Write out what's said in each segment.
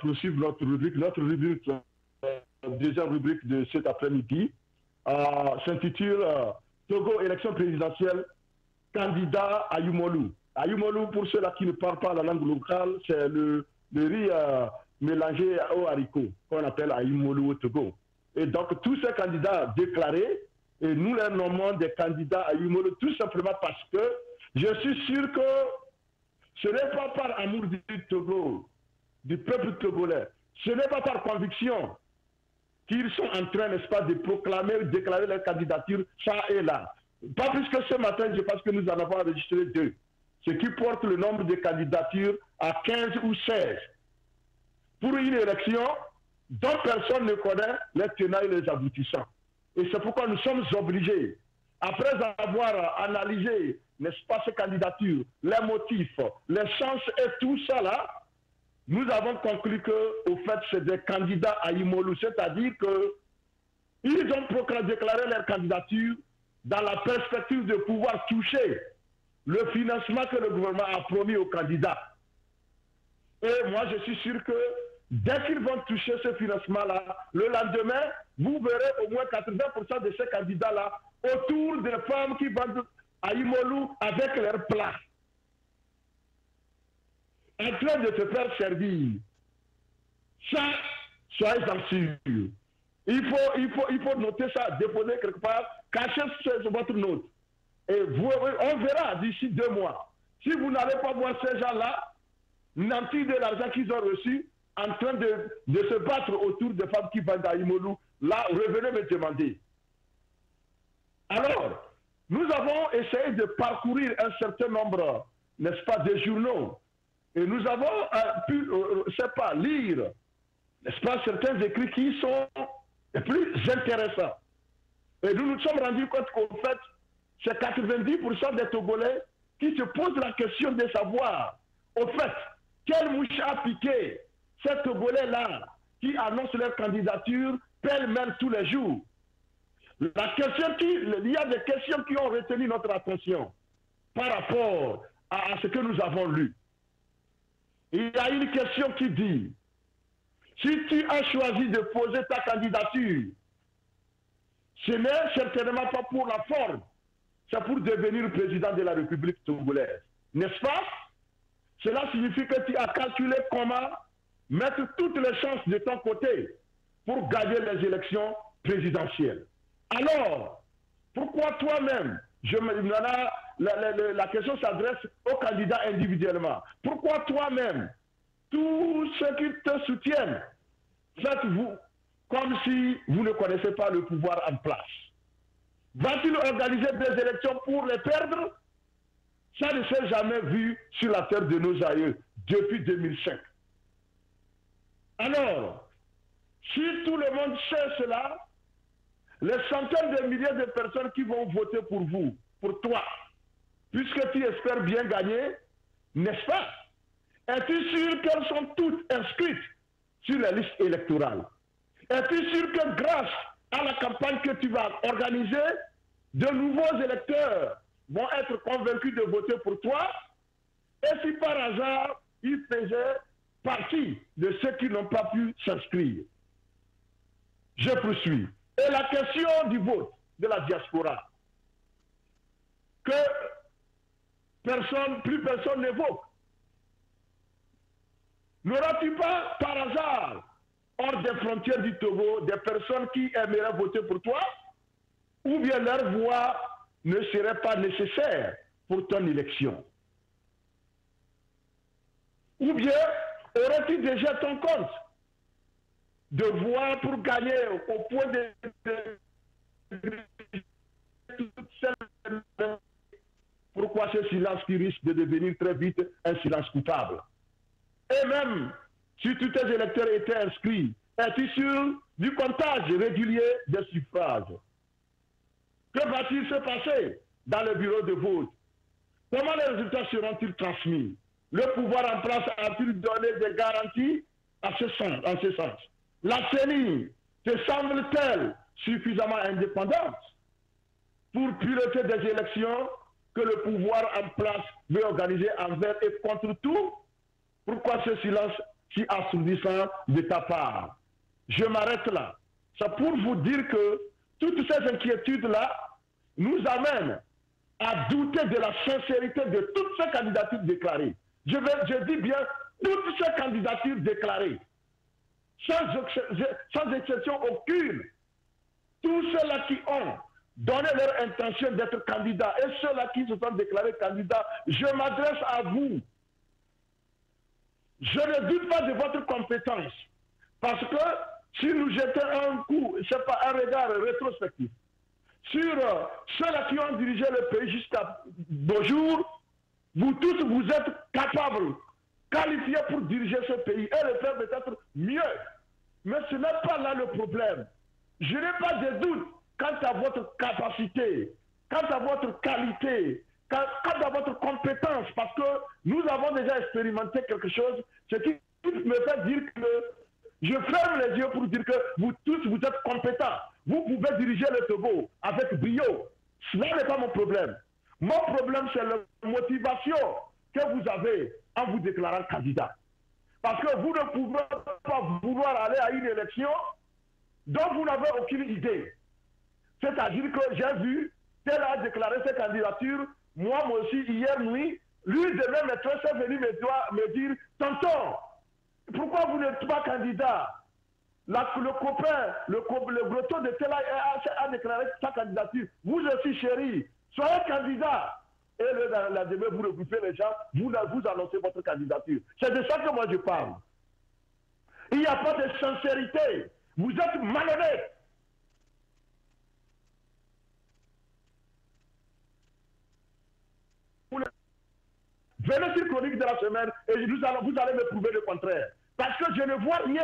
poursuivre notre rubrique, deuxième rubrique de cet après-midi, s'intitule Togo, élection présidentielle, candidat à Yumolu. Ayumolu, pour ceux-là qui ne parlent pas la langue locale, c'est le riz mélangé au haricot, qu'on appelle Ayumolu au Togo. Et donc, tous ces candidats déclarés, et nous les nommons des candidats à Ayumolu, tout simplement parce que je suis sûr que ce n'est pas par amour du Togo, du peuple togolais, ce n'est pas par conviction qu'ils sont en train, n'est-ce pas, de proclamer, de déclarer leur candidature, ça et là. Pas plus que ce matin, je pense que nous en avons enregistré 2. Ce qui porte le nombre de candidatures à 15 ou 16. Pour une élection dont personne ne connaît les tenants et les aboutissants. Et c'est pourquoi nous sommes obligés, après avoir analysé, n'est-ce pas, ces candidatures, les motifs, les chances et tout ça là, nous avons conclu que, au fait, c'est des candidats à Imolu, c'est-à-dire qu'ils ont déclaré leur candidature dans la perspective de pouvoir toucher le financement que le gouvernement a promis aux candidats. Et moi, je suis sûr que dès qu'ils vont toucher ce financement-là, le lendemain, vous verrez au moins 80% de ces candidats-là autour des femmes qui vendent à Imolu avec leurs plats, en train de se faire servir. Ça, soyez-en sûrs. Il faut noter ça, déposer quelque part, cacher votre note. Et on verra d'ici 2 mois. Si vous n'allez pas voir ces gens-là, nantis de l'argent qu'ils ont reçu, en train de se battre autour des femmes qui vendent à Imolu, là, revenez me demander. Alors, nous avons essayé de parcourir un certain nombre, n'est-ce pas, de journaux. Et nous avons pu, c'est pas, lire, n'est-ce pas, certains écrits qui sont les plus intéressants. Et nous nous sommes rendus compte qu'en fait, c'est 90% des Togolais qui se posent la question de savoir, au fait, quelle mouche a piqué ces Togolais-là qui annoncent leur candidature pêle-mêle tous les jours. Il y a des questions qui ont retenu notre attention par rapport à ce que nous avons lu. Il y a une question qui dit, si tu as choisi de poser ta candidature, ce n'est certainement pas pour la forme, c'est pour devenir président de la République togolaise. N'est-ce pas? Cela signifie que tu as calculé comment mettre toutes les chances de ton côté pour gagner les élections présidentielles. Alors, pourquoi toi-même, la question s'adresse aux candidats individuellement. Pourquoi toi-même, tous ceux qui te soutiennent, faites-vous comme si vous ne connaissez pas le pouvoir en place? Va-t-il organiser des élections pour les perdre? Ça ne s'est jamais vu sur la terre de nos aïeux depuis 2005. Alors, si tout le monde sait cela, les centaines de milliers de personnes qui vont voter pour vous, pour toi, puisque tu espères bien gagner, n'est-ce pas? Es-tu sûr qu'elles sont toutes inscrites sur la liste électorale? Es-tu sûr que grâce à la campagne que tu vas organiser, de nouveaux électeurs vont être convaincus de voter pour toi? Et si par hasard, ils faisaient partie de ceux qui n'ont pas pu s'inscrire? Je poursuis. Et la question du vote de la diaspora, que plus personne n'évoque. N'auras-tu pas, par hasard, hors des frontières du Togo, des personnes qui aimeraient voter pour toi? Ou bien leur voix ne serait pas nécessaire pour ton élection? Ou bien aurais-tu déjà ton compte de voix pour gagner au point de pourquoi ce silence qui risque de devenir très vite un silence coupable? Et même si tous tes électeurs étaient inscrits, es-tu sûr du comptage régulier des suffrages? Que va-t-il se passer dans le bureau de vote? Comment les résultats seront-ils transmis? Le pouvoir en place a-t-il donné des garanties en ce sens? La CENI te semble-t-elle suffisamment indépendante pour piloter des élections que le pouvoir en place veut organiser envers et contre tout? Pourquoi ce silence si assourdissant de ta part. Je m'arrête là. C'est pour vous dire que toutes ces inquiétudes-là nous amènent à douter de la sincérité de toutes ces candidatures déclarées. Je dis bien toutes ces candidatures déclarées, sans exception aucune. Tous ceux-là qui ont donné leur intention d'être candidats et ceux-là qui se sont déclarés candidats, je m'adresse à vous. Je ne doute pas de votre compétence. Parce que si nous jetons un coup, ce n'est pas un regard rétrospectif, sur ceux-là qui ont dirigé le pays jusqu'à nos jours, vous tous, vous êtes capables, qualifiés pour diriger ce pays et le faire peut-être mieux. Mais ce n'est pas là le problème. Je n'ai pas de doute quant à votre capacité, quant à votre qualité, quant à votre compétence, parce que nous avons déjà expérimenté quelque chose, ce qui me fait dire que je ferme les yeux pour dire que vous tous, vous êtes compétents. Vous pouvez diriger le Togo avec brio. Cela n'est pas mon problème. Mon problème, c'est la motivation que vous avez en vous déclarant candidat. Parce que vous ne pouvez pas vouloir aller à une élection dont vous n'avez aucune idée. C'est-à-dire que j'ai vu tel a déclaré sa candidature, moi aussi, hier nuit, lui demain maîtresse est venu me dire, tonton, pourquoi vous n'êtes pas candidat? Le copain, le grotto de tel a déclaré sa candidature. Vous aussi, chérie, soyez candidat. Et la demain, vous regroupez les gens, vous annoncez votre candidature. C'est de ça que moi je parle. Il n'y a pas de sincérité. Vous êtes malhonnête. Venez sur Chronique de la semaine et vous allez me prouver le contraire. Parce que je ne vois rien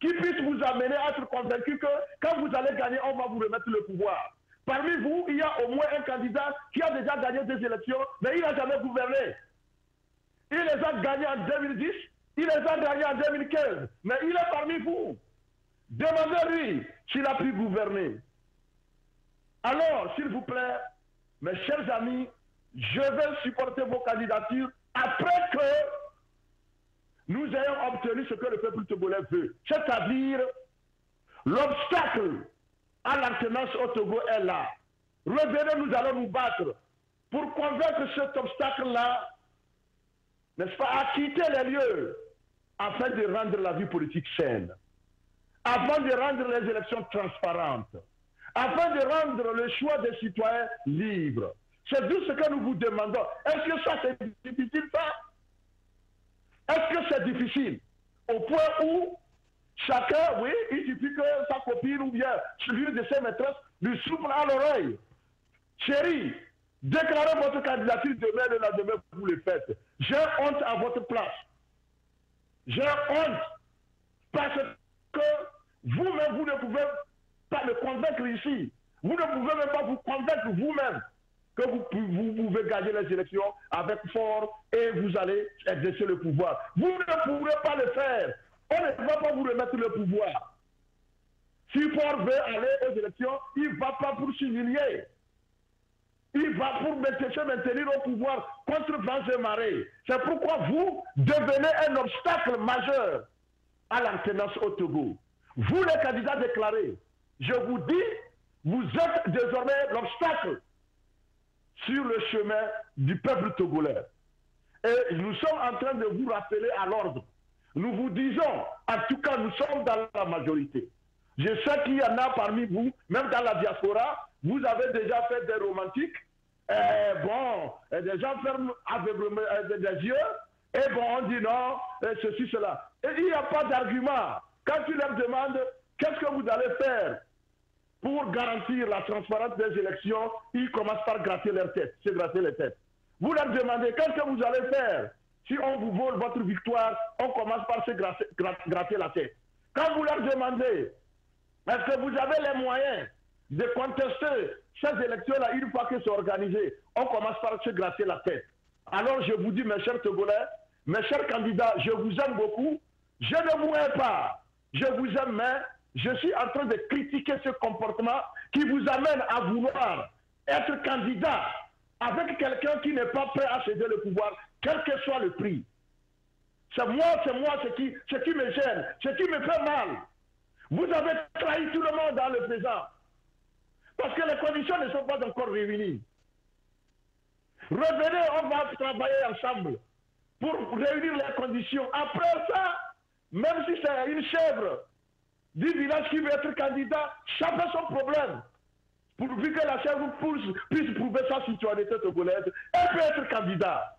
qui puisse vous amener à être convaincu que quand vous allez gagner, on va vous remettre le pouvoir. Parmi vous, il y a au moins un candidat qui a déjà gagné des élections, mais il n'a jamais gouverné. Il les a gagnés en 2010, il les a gagnés en 2015, mais il est parmi vous. Demandez-lui s'il a pu gouverner. Alors, s'il vous plaît, mes chers amis, je vais supporter vos candidatures après que nous ayons obtenu ce que le peuple togolais veut. C'est-à-dire, l'obstacle à l'alternance au Togo est là. Revenez, nous allons nous battre pour convaincre cet obstacle-là, n'est-ce pas, à quitter les lieux afin de rendre la vie politique saine, afin de rendre les élections transparentes, afin de rendre le choix des citoyens libre. C'est tout ce que nous vous demandons. Est-ce que ça c'est difficile, ça? Est-ce que c'est difficile? Au point où chacun, oui, il suffit que sa copine ou bien l'une de ses maîtresses lui souffle à l'oreille. Chérie, déclarez votre candidature demain, le lendemain, vous le faites. J'ai honte à votre place. J'ai honte parce que vous-même, vous ne pouvez pas me convaincre ici. Vous ne pouvez même pas vous convaincre vous-même que vous pouvez gagner les élections avec force et vous allez exercer le pouvoir. Vous ne pourrez pas le faire. On ne va pas vous remettre le pouvoir. Si Ford veut aller aux élections, il ne va pas pour s'humilier. Il va pour se maintenir au pouvoir contre vents et marées. C'est pourquoi vous devenez un obstacle majeur à l'alternance au Togo. Vous, les candidats déclarés, je vous dis, vous êtes désormais l'obstacle sur le chemin du peuple togolais. Et nous sommes en train de vous rappeler à l'ordre. Nous vous disons, en tout cas, nous sommes dans la majorité. Je sais qu'il y en a parmi vous, même dans la diaspora, vous avez déjà fait des romantiques. Des gens ferment aveuglement des yeux. Et bon, on dit non, ceci, cela. Et il n'y a pas d'argument. Quand tu leur demandes, qu'est-ce que vous allez faire pour garantir la transparence des élections, ils commencent par gratter leur tête, se gratter les têtes. Vous leur demandez, qu'est-ce que vous allez faire? Si on vous vole votre victoire, on commence par se gratter la tête. Quand vous leur demandez, est-ce que vous avez les moyens de contester ces élections-là une fois que c'est organisé, on commence par se gratter la tête. Alors je vous dis, mes chers Togolais, mes chers candidats, je vous aime beaucoup. Je ne vous hais pas. Je vous aime, mais je suis en train de critiquer ce comportement qui vous amène à vouloir être candidat avec quelqu'un qui n'est pas prêt à céder le pouvoir, quel que soit le prix. C'est moi ce qui me gêne, ce qui me fait mal. Vous avez trahi tout le monde dans le présent. Parce que les conditions ne sont pas encore réunies. Revenez, on va travailler ensemble pour réunir les conditions. Après ça, même si c'est une chèvre du village qui veut être candidat, chacun son problème. Pourvu que la chèvre puisse prouver sa citoyenneté togolaise, elle peut être candidat.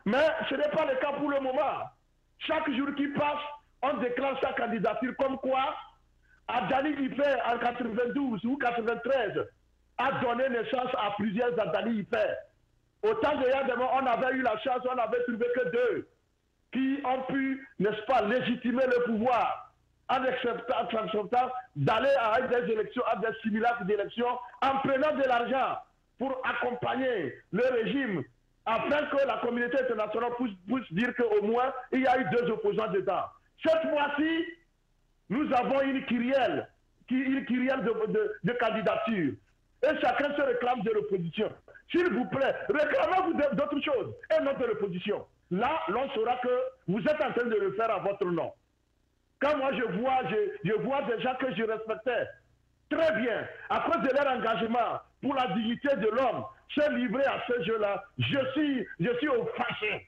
Mais ce n'est pas le cas pour le moment. Chaque jour qui passe, on déclare sa candidature comme quoi Adani Ife en 92 ou 93 a donné naissance à plusieurs Adani Ife. Autant de Yademo, on avait eu la chance, on n'avait trouvé que 2 qui ont pu, n'est-ce pas, légitimer le pouvoir en acceptant d'aller à des élections, à des simulacres d'élections, en prenant de l'argent pour accompagner le régime, afin que la communauté internationale puisse dire qu'au moins, il y a eu 2 opposants dedans. Cette fois-ci, nous avons une kyrielle de candidature. Et chacun se réclame de l'opposition. S'il vous plaît, réclamez-vous d'autres choses et notre opposition. Là, l'on saura que vous êtes en train de le faire à votre nom. Quand moi je vois des gens que je respectais très bien, à cause de leur engagement pour la dignité de l'homme, se livrer à ce jeu-là, je suis offensé.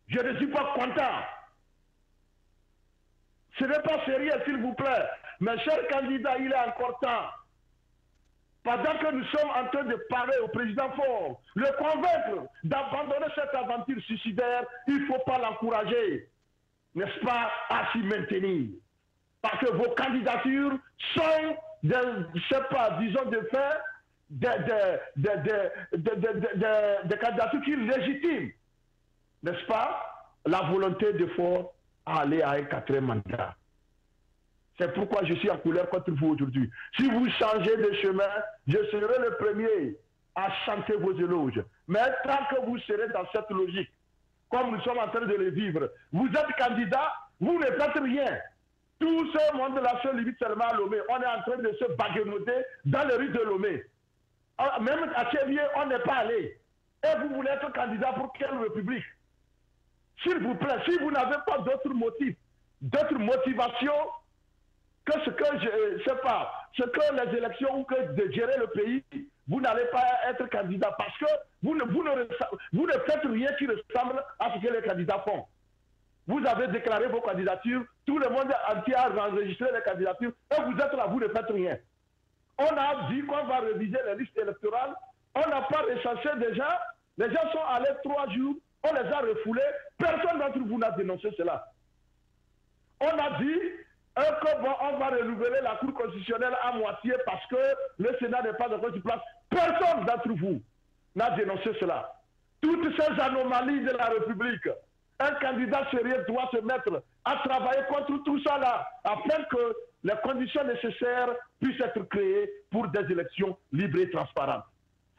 Je ne suis pas content. Ce n'est pas sérieux, s'il vous plaît. Mes chers candidats, il est encore temps. Pendant que nous sommes en train de parler au président Faure, le convaincre d'abandonner cette aventure suicidaire, il ne faut pas l'encourager, n'est-ce pas, à s'y maintenir. Parce que vos candidatures sont, je ne sais pas, disons de fait, des candidatures qui légitiment, n'est-ce pas, la volonté de Faure à aller à un 4e mandat. C'est pourquoi je suis en colère contre vous aujourd'hui. Si vous changez de chemin, je serai le premier à chanter vos éloges. Mais tant que vous serez dans cette logique, comme nous sommes en train de le vivre, vous êtes candidat, vous ne faites rien. Tout ce monde-là se limite seulement à Lomé. On est en train de se baguenoter dans les rues de Lomé. Même à Tchévier, on n'est pas allé. Et vous voulez être candidat pour quelle république? S'il vous plaît, si vous n'avez pas d'autres motifs, d'autres motivations, que ce que je ne sais pas, ce que les élections ou que de gérer le pays, vous n'allez pas être candidat parce que vous ne faites rien qui ressemble à ce que les candidats font. Vous avez déclaré vos candidatures, tout le monde entier a enregistré les candidatures et vous êtes là, vous ne faites rien. On a dit qu'on va réviser les listes électorales, on n'a pas recensé déjà, les gens sont allés 3 jours, on les a refoulés, personne d'entre vous n'a dénoncé cela. On a dit que bon, on va renouveler la Cour constitutionnelle à moitié parce que le Sénat n'est pas encore sur place. Personne d'entre vous n'a dénoncé cela. Toutes ces anomalies de la République, un candidat sérieux doit se mettre à travailler contre tout ça là, afin que les conditions nécessaires puissent être créées pour des élections libres et transparentes.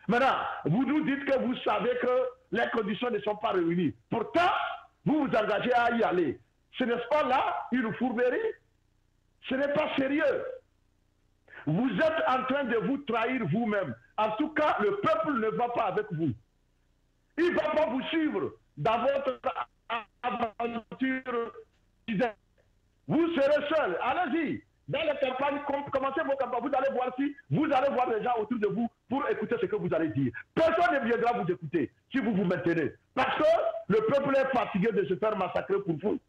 Maintenant, vous nous dites que vous savez que les conditions ne sont pas réunies. Pourtant, vous vous engagez à y aller. Ce n'est pas là une fourberie? Ce n'est pas sérieux. Vous êtes en train de vous trahir vous-même. En tout cas, le peuple ne va pas avec vous. Il ne va pas vous suivre dans votre aventure. Vous serez seul. Allez-y. Dans les campagnes, commencez vos campagnes. Vous allez voir si vous allez voir les gens autour de vous pour écouter ce que vous allez dire. Personne ne viendra vous écouter si vous vous maintenez. Parce que le peuple est fatigué de se faire massacrer pour vous.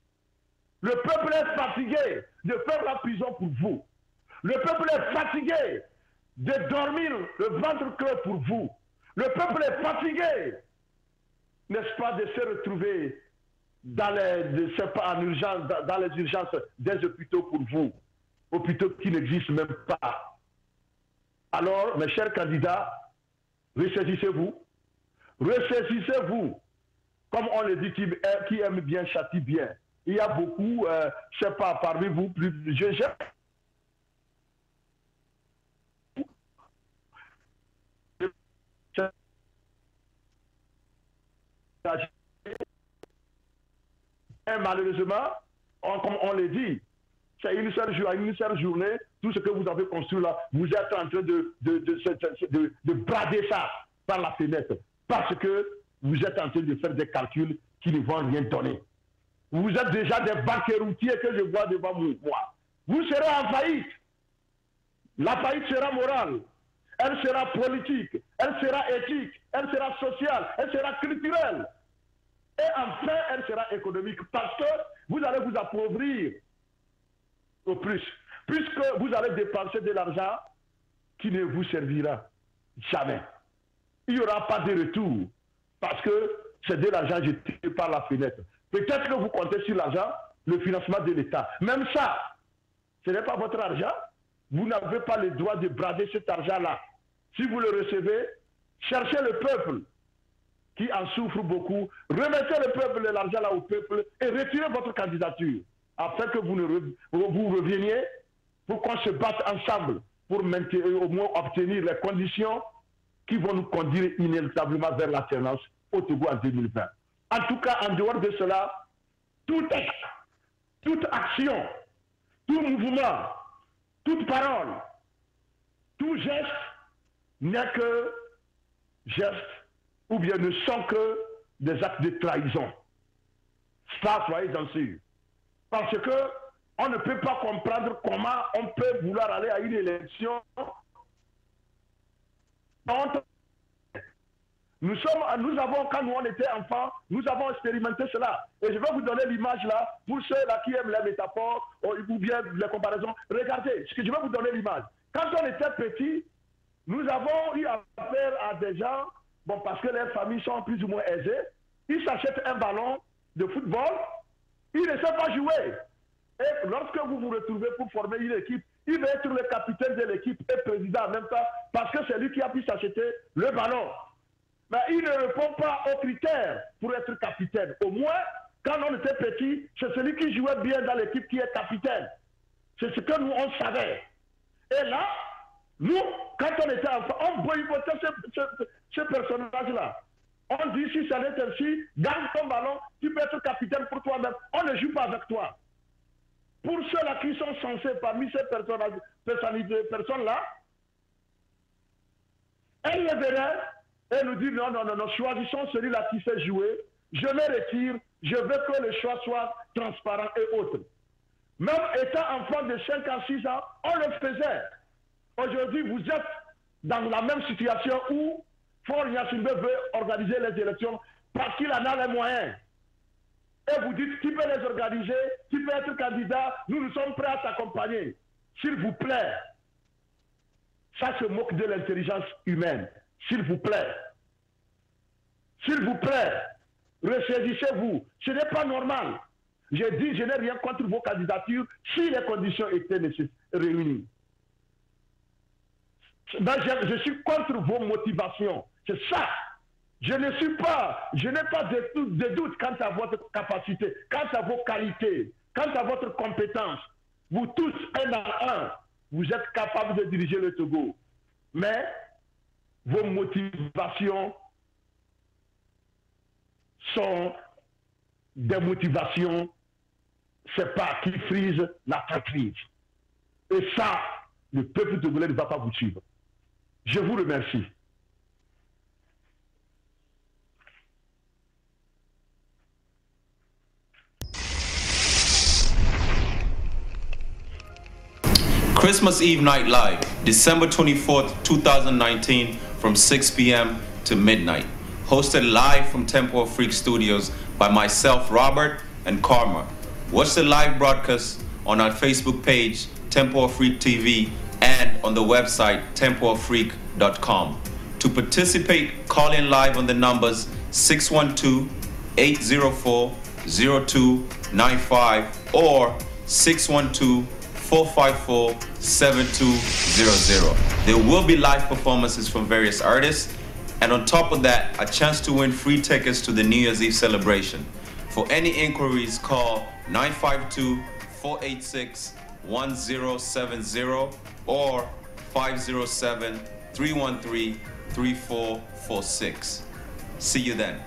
Le peuple est fatigué de faire la prison pour vous. Le peuple est fatigué de dormir le ventre clos pour vous. Le peuple est fatigué, n'est-ce pas, de se retrouver dans les urgences des hôpitaux pour vous. Hôpitaux qui n'existent même pas. Alors, mes chers candidats, ressaisissez-vous. Ressaisissez-vous. Comme on le dit, qui aime bien châtie bien. Il y a beaucoup, je ne sais pas, parmi vous, plus jeunes. Malheureusement, comme on le dit, c'est une seule journée, tout ce que vous avez construit là, vous êtes en train de brader ça par la fenêtre. parce que vous êtes en train de faire des calculs qui ne vont rien donner. Vous êtes déjà des banqueroutiers que je vois devant moi. Vous serez en faillite. La faillite sera morale, elle sera politique, elle sera éthique, elle sera sociale, elle sera culturelle. Et enfin, elle sera économique parce que vous allez vous appauvrir au plus, puisque vous allez dépenser de l'argent qui ne vous servira jamais. Il n'y aura pas de retour parce que c'est de l'argent jeté par la fenêtre. Peut-être que vous comptez sur l'argent, le financement de l'État. Même ça, ce n'est pas votre argent. Vous n'avez pas le droit de brader cet argent-là. Si vous le recevez, cherchez le peuple qui en souffre beaucoup. Remettez le peuple et l'argent là au peuple et retirez votre candidature afin que vous reveniez pour qu'on se batte ensemble pour maintenir, au moins obtenir les conditions qui vont nous conduire inéluctablement vers l'alternance au Togo en 2020. En tout cas, en dehors de cela, tout acte, toute action, tout mouvement, toute parole, tout geste n'est que geste ou bien ne sont que des actes de trahison. Ça, soyez-en sûrs. Parce que on ne peut pas comprendre comment on peut vouloir aller à une élection. Nous avons, quand nous on était enfants, nous avons expérimenté cela. Et je vais vous donner l'image là, pour ceux-là qui aiment les métaphores ou bien les comparaisons. Regardez, je vais vous donner l'image. Quand on était petit, nous avons eu affaire à des gens, bon, parce que les familles sont plus ou moins aisées, ils s'achètent un ballon de football, ils ne savent pas jouer. Et lorsque vous vous retrouvez pour former une équipe, il va être le capitaine de l'équipe et président en même temps, parce que c'est lui qui a pu s'acheter le ballon. Mais il ne répond pas aux critères pour être capitaine. Au moins, quand on était petit, c'est celui qui jouait bien dans l'équipe qui est capitaine. C'est ce que nous, on savait. Et là, nous, quand on était enfant, on boycottait ce personnage-là. On dit, si ça n'est ainsi, garde ton ballon, tu peux être capitaine pour toi-même. On ne joue pas avec toi. Pour ceux-là qui sont censés parmi ces personnes-là, elles le verraient et nous disent, non, choisissons celui-là qui sait jouer, je me retire, je veux que le choix soit transparent et autres. Même étant enfant de 5 à 6 ans, on le faisait. Aujourd'hui, vous êtes dans la même situation où Faure Gnassingbé veut organiser les élections parce qu'il en a les moyens. Et vous dites, tu peux les organiser, tu peux être candidat, nous sommes prêts à t'accompagner. S'il vous plaît, ça se moque de l'intelligence humaine. S'il vous plaît. S'il vous plaît, ressaisissez-vous. Ce n'est pas normal. J'ai dit, je n'ai rien contre vos candidatures si les conditions étaient réunies. Ben, je suis contre vos motivations. C'est ça. Je n'ai pas de doute quant à votre capacité, quant à vos qualités, quant à votre compétence. Vous tous, un à un, vous êtes capables de diriger le Togo. Mais vos motivations sont des motivations, c'est pas qui frise la traîtrise. Et ça, le peuple togolais ne va pas vous suivre. Je vous remercie. Christmas Eve Night Live, December 24th, 2019, from 6 p.m. to midnight. Hosted live from Tempo Freak Studios by myself, Robert, and Karma. Watch the live broadcast on our Facebook page, Tempo Freak TV, and on the website, tempofreak.com. To participate, call in live on the numbers 612-804-0295 or 612-454-7200. There will be live performances from various artists, and on top of that, a chance to win free tickets to the New Year's Eve celebration. For any inquiries, call 952-486-1070 or 507-313-3446. See you then.